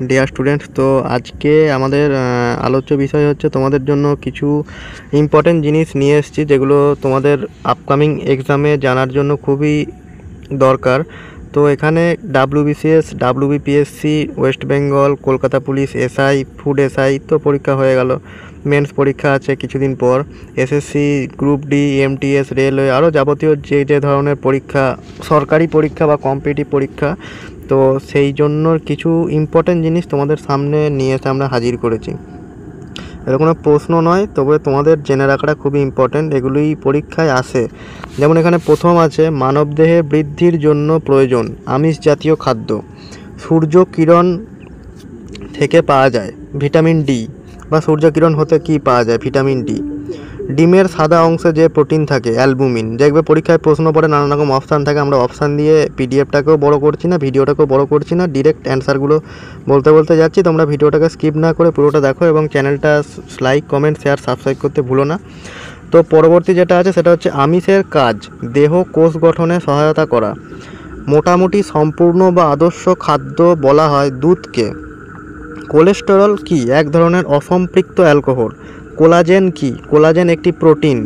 Dear students, তো আজকে আমাদের আলোচ্য বিষয় হচ্ছে তোমাদের জন্য কিছু ইম্পর্টেন্ট জিনিস নিয়ে এসেছি যেগুলো তোমাদের আপকামিং এক্সামে জানার জন্য খুবই দরকার। তো এখানে WBCS, WBPSC, West Bengal, Kolkata police, SI, food SI তো পরীক্ষা হয়ে গেল। মেন্স পরীক্ষা আছে কিছুদিন পর, SSC, group D, MTS, railway, আরও যাবতীয় যে ধরনের পরীক্ষা, সরকারি পরীক্ষা বা কম্পিটিটিভ পরীক্ষা, তো সেই জন্য কিছু ইম্পর্টেন্ট জিনিস তোমাদের সামনে নিয়ে এসে আমরা হাজির করেছি। এটা কোনো প্রশ্ন নয়, তবে তোমাদের জেনে রাখাটা খুবই ইম্পর্টেন্ট, এগুলোই পরীক্ষায় আসে। যেমন এখানে প্রথম আছে, মানবদেহে বৃদ্ধির জন্য প্রয়োজন আমিষ জাতীয় খাদ্য। সূর্য কিরণ থেকে পাওয়া যায় ভিটামিন ডি, বা সূর্য কিরণ হতে কি পাওয়া যায়? Vitamin D. ডিমের সাদা অংশে যে প্রোটিন থাকে অ্যালবুমিন। দেখবে পরীক্ষায় প্রশ্ন পড়ে নানান রকম অপশান থাকে, আমরা অপশান দিয়ে পিডিএফটাকেও বড় করছি না, ভিডিওটাকেও বড় করছি না, ডিরেক্ট অ্যান্সারগুলো বলতে বলতে যাচ্ছি। তোমরা ভিডিওটাকে স্কিপ না করে পুরোটা দেখো এবং চ্যানেলটা লাইক, কমেন্ট, শেয়ার, সাবস্ক্রাইব করতে ভুলো না। তো পরবর্তী যেটা আছে সেটা হচ্ছে আমিষের কাজ দেহ কোষ গঠনে সহায়তা করা। মোটামুটি সম্পূর্ণ বা আদর্শ খাদ্য বলা হয় দুধকে। কোলেস্টেরল কি? এক ধরনের অসম্পৃক্ত অ্যালকোহল। কোলাজেন কি? কোলাজেন একটি প্রোটিন।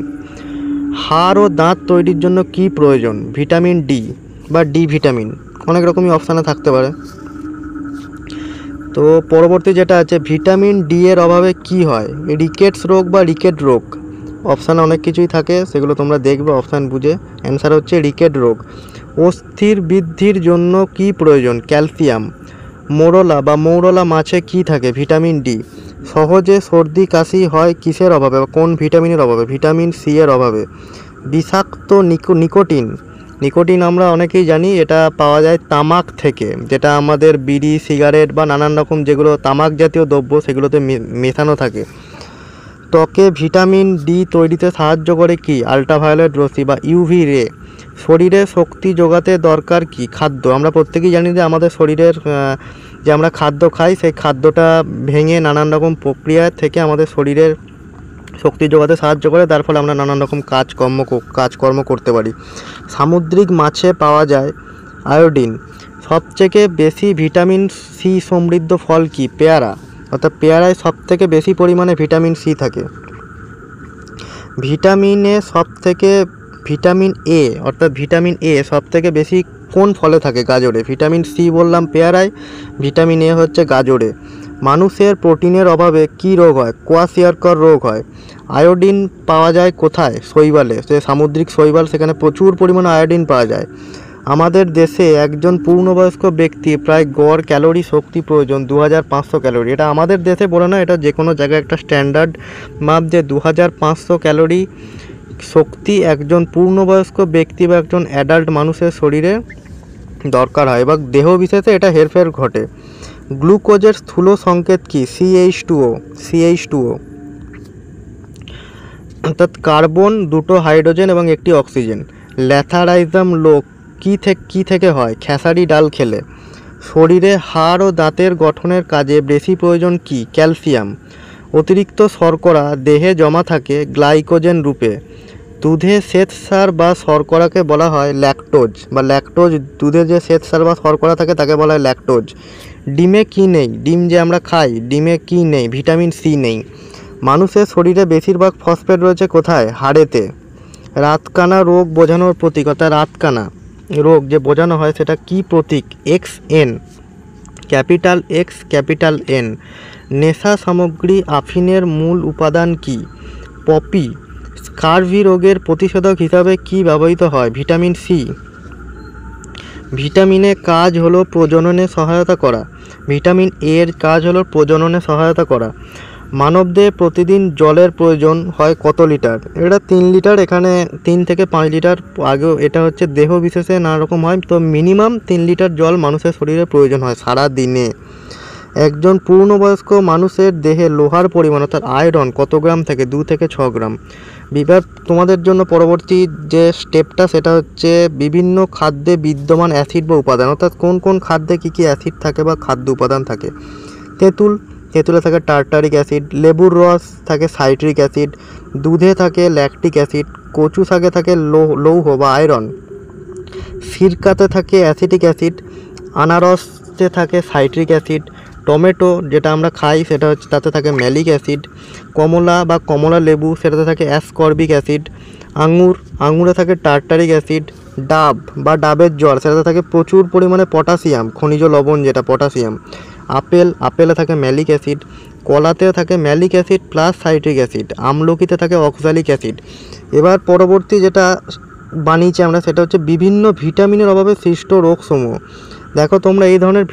হাড় ও দাঁত তৈরির জন্য কি প্রয়োজন? ভিটামিন ডি বা ডি ভিটামিন। অনেক রকমই অপশানে থাকতে পারে। তো পরবর্তী যেটা আছে, ভিটামিন ডি এর অভাবে কি হয়? রিকেটস রোগ বা রিকেট রোগ। অপশানে অনেক কিছুই থাকে, সেগুলো তোমরা দেখবে অপশান বুঝে। অ্যান্সার হচ্ছে রিকেট রোগ। অস্থির বৃদ্ধির জন্য কি প্রয়োজন? ক্যালসিয়াম। মোরলা বা মৌরলা মাছে কি থাকে? Vitamin D. সহজে সর্দি কাশি হয় কিসের অভাবে বা কোন ভিটামিনের অভাবে? ভিটামিন সি এর অভাবে। বিষাক্ত নিকোটিন। নিকোটিন আমরা অনেকেই জানি, এটা পাওয়া যায় তামাক থেকে, যেটা আমাদের বিড়ি, সিগারেট বা নানান রকম যেগুলো তামাক জাতীয় দ্রব্য সেগুলোতে মেশানো থাকে। ত্বকে ভিটামিন ডি তৈরিতে সাহায্য করে কি? আল্ট্রাভায়োলেট রশ্মি বা ইউভি রে। শরীরে শক্তি যোগাতে দরকার কি? খাদ্য। আমরা প্রত্যেকেই জানি যে আমাদের শরীরের যে আমরা খাদ্য খাই, সেই খাদ্যটা ভেঙে নানান রকম প্রক্রিয়া থেকে আমাদের শরীরের শক্তি যোগাতে সাহায্য করে, তার ফলে আমরা নানান রকম কাজকর্ম করতে পারি। সামুদ্রিক মাছে পাওয়া যায় আয়োডিন। সবথেকে বেশি ভিটামিন সি সমৃদ্ধ ফল কি? পেয়ারা। অর্থাৎ পেয়ারায় সবথেকে বেশি পরিমাণে ভিটামিন সি থাকে। ভিটামিন এ অর্থাৎ ভিটামিন এ সবথেকে বেশি কোন ফলে থাকে? গাজরে। ভিটামিন সি বললাম পেয়ারায়, ভিটামিন এ হচ্ছে গাজরে। মানুষের প্রোটিনের অভাবে কি রোগ হয়? কোয়াশিয়ারকর রোগ হয়। আয়োডিন পাওয়া যায় কোথায়? শৈবালে। সে সামুদ্রিক শৈবাল, সেখানে প্রচুর পরিমাণে আয়োডিন পাওয়া যায়। আমাদের দেশে একজন পূর্ণবয়স্ক ব্যক্তি প্রায় গড় ক্যালোরি শক্তি প্রয়োজন 2500 ক্যালোরি। এটা আমাদের দেশে বলে না, এটা যে কোনো জায়গায় একটা স্ট্যান্ডার্ড মাপ, যে 2500 ক্যালোরি শক্তি একজন পূর্ণবয়স্ক ব্যক্তি বা একজন অ্যাডাল্ট মানুষের শরীরে দরকার হয়, এবং দেহ বিশেষে এটা হেরফের ঘটে। গ্লুকোজের স্থূল সংকেত কি? CH2O। অর্থাৎ কার্বন, দুটো হাইড্রোজেন এবং একটি অক্সিজেন। ল্যাথারাইজম লোক কি থেকে হয়? খেসারি ডাল খেলে। শরীরে হাড় ও দাঁতের গঠনের কাজে বেশি প্রয়োজন কি? ক্যালসিয়াম। অতিরিক্ত শর্করা দেহে জমা থাকে গ্লাইকোজেন রূপে। দুধে শ্বেতসার বা শর্করাকে বলা হয় ল্যাকটোজ বা ল্যাকটোজ। দুধে যে শ্বেতসার বা শর্করা থাকে তাকে বলা হয় ল্যাকটোজ। ডিমে কি নেই? ডিম যে আমরা খাই, ডিমে কি নেই? ভিটামিন সি নেই। মানুষের শরীরে বেশিরভাগ ফসফেট রয়েছে কোথায়? হাড়েতে। রাতকানা রোগ বোঝানোর প্রতীক, অর্থাৎ রাতকানা রোগ যে বোঝানো হয় সেটা কি প্রতীক? XN, capital X, capital N। নেশা সামগ্রী আফিনের মূল উপাদান কি? পপি। স্কারভি রোগের প্রতিষেধক হিসাবে কি ব্যবহৃত হয়? Vitamin C. ভিটামিনের কাজ হলো প্রজননে সহায়তা করা। ভিটামিন এর কাজ হলো প্রজননে সহায়তা করা। মানবদেহে প্রতিদিন জলের প্রয়োজন হয় কত লিটার? এটা 3 লিটার। এখানে 3 থেকে 5 লিটার আগেও, এটা হচ্ছে দেহ বিশেষে নানা রকম হয়, তো মিনিমাম 3 লিটার জল মানুষের শরীরে প্রয়োজন হয় সারা দিনে। একজন পূর্ণবয়স্ক মানুষের দেহে লোহার পরিমাণ অর্থাৎ আয়রন কত গ্রাম থাকে? 2 থেকে 6 গ্রাম। বিভাগ তোমাদের জন্য পরবর্তী যে স্টেপটা সেটা হচ্ছে বিভিন্ন খাদ্যে বিদ্যমান অ্যাসিড বা উপাদান, অর্থাৎ কোন কোন খাদ্যে কী কী অ্যাসিড থাকে বা খাদ্য উপাদান থাকে। তেঁতুলে থাকে টার্টারিক অ্যাসিড। লেবুর রস থাকে সাইট্রিক অ্যাসিড। দুধে থাকে ল্যাকটিক অ্যাসিড। কচু শাকে থাকে লৌহ বা আয়রন। সিরকাতে থাকে অ্যাসিটিক অ্যাসিড। আনারসে থাকে সাইট্রিক অ্যাসিড। টমেটো যেটা আমরা খাই সেটা হচ্ছে তাতে থাকে ম্যালিক অ্যাসিড। কমলা বা কমলা লেবু সেটাতে থাকে অ্যাসকর্বিক অ্যাসিড। আঙুরে থাকে টার্টারিক অ্যাসিড। ডাব বা ডাবের জল সেটাতে থাকে প্রচুর পরিমাণে পটাশিয়াম, খনিজ লবণ যেটা পটাশিয়াম। আপেলে থাকে ম্যালিক অ্যাসিড। কলাতে থাকে malic acid plus citric acid. আমলকিতে থাকে অক্সালিক অ্যাসিড। এবার পরবর্তী যেটা বানিয়েছি আমরা সেটা হচ্ছে বিভিন্ন ভিটামিনের অভাবে সৃষ্ট রোগসমূহ। দেখো তোমরা এই ধরনের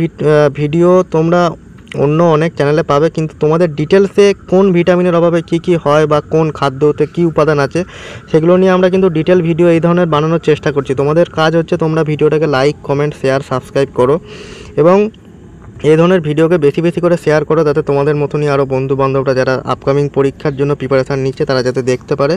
ভিডিও তোমরা অন্য অনেক চ্যানেলে পাবে, কিন্তু তোমাদের ডিটেলসে কোন ভিটামিনের অভাবে কী কী হয় বা কোন খাদ্যতে কী উপাদান আছে সেগুলো নিয়ে আমরা কিন্তু ডিটেল ভিডিও এই ধরনের বানানোর চেষ্টা করছি। তোমাদের কাজ হচ্ছে তোমরা ভিডিওটাকে লাইক, কমেন্ট, শেয়ার, সাবস্ক্রাইব করো এবং এই ধরনের ভিডিওকে বেশি বেশি করে শেয়ার করো, যাতে তোমাদের মতনই আরও বন্ধুবান্ধবরা যারা আপকামিং পরীক্ষার জন্য প্রিপারেশান নিচ্ছে তারা যাতে দেখতে পারে।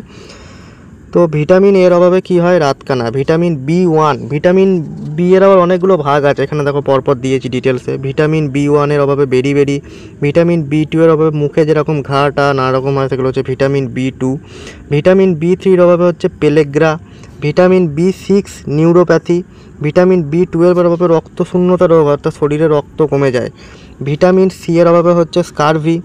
তো ভিটামিন এর অভাবে কি হয়? রাতকানা। ভিটামিন B1, ভিটামিন বি এর আবার অনেকগুলো ভাগ আছে, এখানে দেখো পরপর দিয়েছি ডিটেলসে। ভিটামিন B1 এর অভাবে বেরি। ভিটামিন B2 এর অভাবে মুখে যেরকম ঘাটা নানা রকম হয় সেগুলো হচ্ছে ভিটামিন B2। ভিটামিন B3 এর অভাবে হচ্ছে পেলেগ্রা। Vitamin B6 neuropathy. Vitamin B12 এর অভাবে রক্তশূন্যতা রোগ, অর্থাৎ শরীরে রক্ত কমে যায়। ভিটামিন সি এর অভাবে হচ্ছে স্কারভি।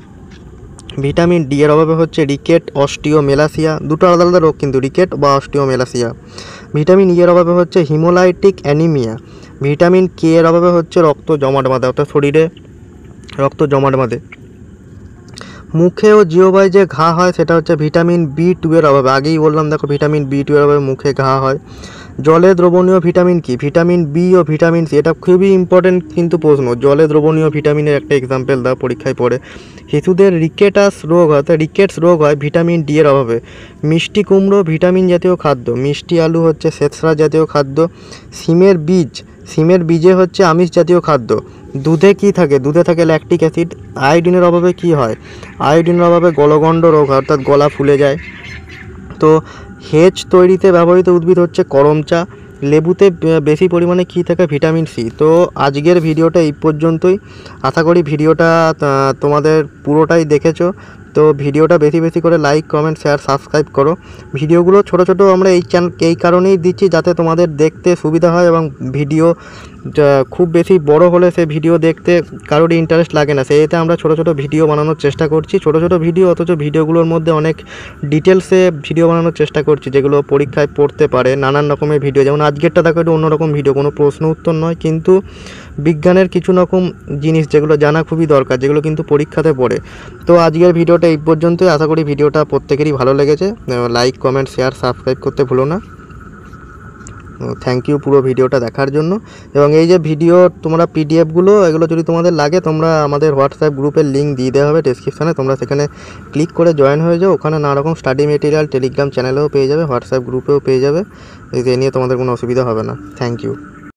ভিটামিন ডি এর অভাবে হচ্ছে রিকেট, অস্টিওমেলাসিয়া। দুটো আলাদা আলাদা রোগ কিন্তু, রিকেট বা অস্টিওমেলাসিয়া। ভিটামিন ই এর অভাবে হচ্ছে হিমোলাইটিক অ্যানিমিয়া। ভিটামিন কে এর অভাবে হচ্ছে রক্ত জমাট বাঁধে, অর্থাৎ শরীরে রক্ত জমাট বাঁধে। মুখে ও জিহ্বায় যে ঘা হয় সেটা হচ্ছে ভিটামিন B2 এর অভাবে। আগেই বললাম দেখো ভিটামিন B2 এর অভাবে মুখে ঘা হয়। জলে দ্রবণীয় ভিটামিন কি? ভিটামিন বি ও ভিটামিন সি। এটা খুবই ইম্পর্টেন্ট কিন্তু প্রশ্ন, জলে দ্রবণীয় ভিটামিনের একটা এক্সাম্পল দাও পরীক্ষায় পড়ে। শিশুদের রিকেটস রোগ হয় ভিটামিন ডি এর অভাবে। মিষ্টি কুমড়ো ভিটামিন জাতীয় খাদ্য। মিষ্টি আলু হচ্ছে শ্বেতসার জাতীয় খাদ্য। সিমের বীজে হচ্ছে আমিষ জাতীয় খাদ্য। দুধে কি থাকে? দুধে থাকে ল্যাকটিক অ্যাসিড। আয়োডিনের অভাবে কি হয়? আয়োডিনের অভাবে গলগণ্ড রোগ হয়, অর্থাৎ গলা ফুলে যায়। তো হেজ তৈরিতে ব্যবহৃত উদ্ভিদ হচ্ছে করম চা। লেবুতে বেশি পরিমাণে কী থাকে? Vitamin C. তো আজকের ভিডিওটা এই পর্যন্তই। আশা করি ভিডিওটা তোমাদের পুরোটাই দেখেছো। তো ভিডিওটা বেশি বেশি করে লাইক, কমেন্ট, শেয়ার, সাবস্ক্রাইব করো। ভিডিওগুলো ছোট ছোট আমরা এই কারণেই দিচ্ছি যাতে তোমাদের দেখতে সুবিধা হয়, এবং ভিডিও খুব বেশি বড় হলে সে ভিডিও দেখতে কারোরই ইন্টারেস্ট লাগে না। সেইতে আমরা ছোট ছোট ভিডিও বানানোর চেষ্টা করছি, ছোট ছোট ভিডিও, অথচ ভিডিওগুলোর মধ্যে অনেক ডিটেলসে ভিডিও বানানোর চেষ্টা করছি যেগুলো পরীক্ষায় পড়তে পারে। নানান রকমের ভিডিও, যেমন আজকেরটা দেখো একটু অন্যরকম ভিডিও, কোনো প্রশ্ন উত্তর নয়, কিন্তু বিজ্ঞানের কিছু রকম জিনিস যেগুলো জানা খুবই দরকার, যেগুলো কিন্তু পরীক্ষাতে পড়ে। তো আজকের ভিডিওটা এই পর্যন্তই। আশা করি ভিডিওটা প্রত্যেকেরই ভালো লেগেছে। লাইক, কমেন্ট, শেয়ার, সাবস্ক্রাইব করতে ভুলো না। থ্যাংক ইউ পুরো ভিডিওটা দেখার জন্য। এবং এই যে ভিডিও তোমরা পিডিএফগুলো এগুলো যদি তোমাদের লাগে, তোমরা আমাদের হোয়াটসঅ্যাপ গ্রুপের লিঙ্ক দিয়ে দেওয়া হবে ডেসক্রিপশানে, তোমরা সেখানে ক্লিক করে জয়েন হয়ে যাও। ওখানে নানা রকম স্টাডি মেটেরিয়াল টেলিগ্রাম চ্যানেলেও পেয়ে যাবে, হোয়াটসঅ্যাপ গ্রুপেও পেয়ে যাবে। এই নিয়ে তোমাদের কোনো অসুবিধা হবে না। Thank you.